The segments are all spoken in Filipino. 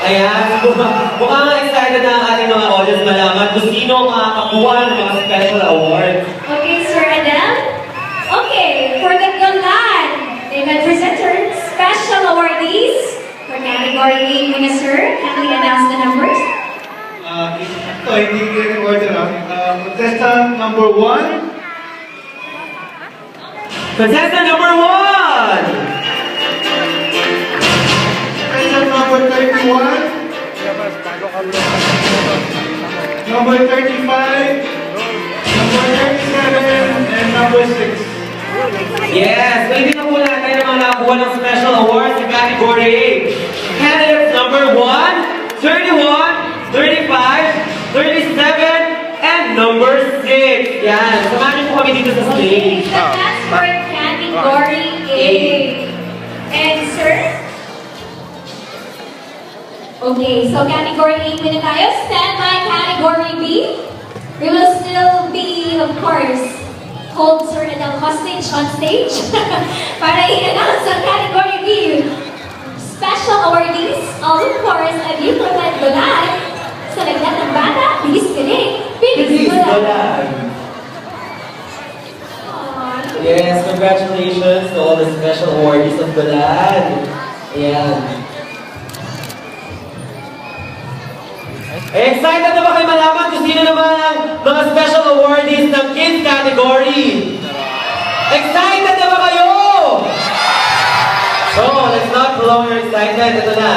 Ayan, mukhang excited na ang ating mga audience malaman kung sino makakakuha ng mga special awards. Okay, Sir Adel. Okay, for the Galan, event presenter, special awardees for category A, Minister. Can we announce the numbers? Ito, hindi ko order contestant number 1. Contestant number 1! Contestant number 31. Number 35. Number 37. And number 6. Yes, pwede na po natin ang mga nakakuha ng special awards sa category A. Candidates number 1, 31, 35, 37, and number 6. Yan, samahan niyo po kami dito sa Okay, stage. so that's for category A. And Sir? Okay, so category A muna tayo. Stand by category B. We will still be, of course, hold Sir Adel hostage on stage para i-announce ang category B. Special awardees, all of course, and you provide Galan sa Lagnat ng Bata, Bilis Galing, Bilis Galan. Yes, congratulations to all the special awardees of Galan. Ayan. Excited na ba kayo malaman kung sino naman ang mga special awardees ng kids category? Excited na ba kayo? So, let's not prolong your excitement. Ito na.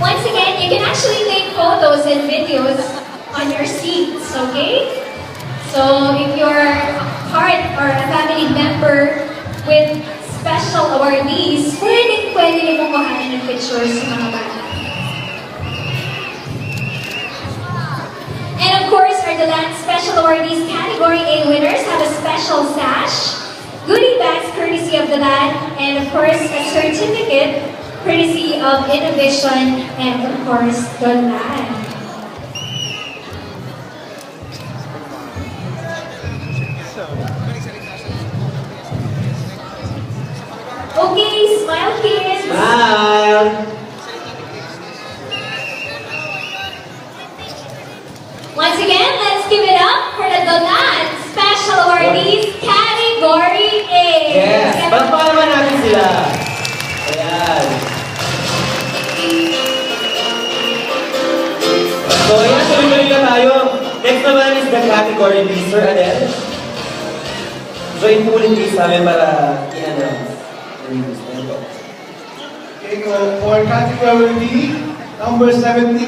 Once again, you can actually take photos and videos on your seats, okay? So if you're part or a family member with special awardees, pwede rin mo kuhanin ng pictures sa mga bata. And of course, our Galan Special Awardees Category A winners have a special sash, goodie bags courtesy of Galan, and of course, a certificate courtesy of Innovation and of course, Galan. Okay, smile kids. Smile! Once again, let's give it up for the Galan Special Awardees Category A. Yes! Palakpakan naman natin sila. Ayan. So, ayan, tuloy-tuloy na tayo. Next naman is the category B, Sir Adel. So, ipulit please namin para i-announce. Okay, for category B, number 79.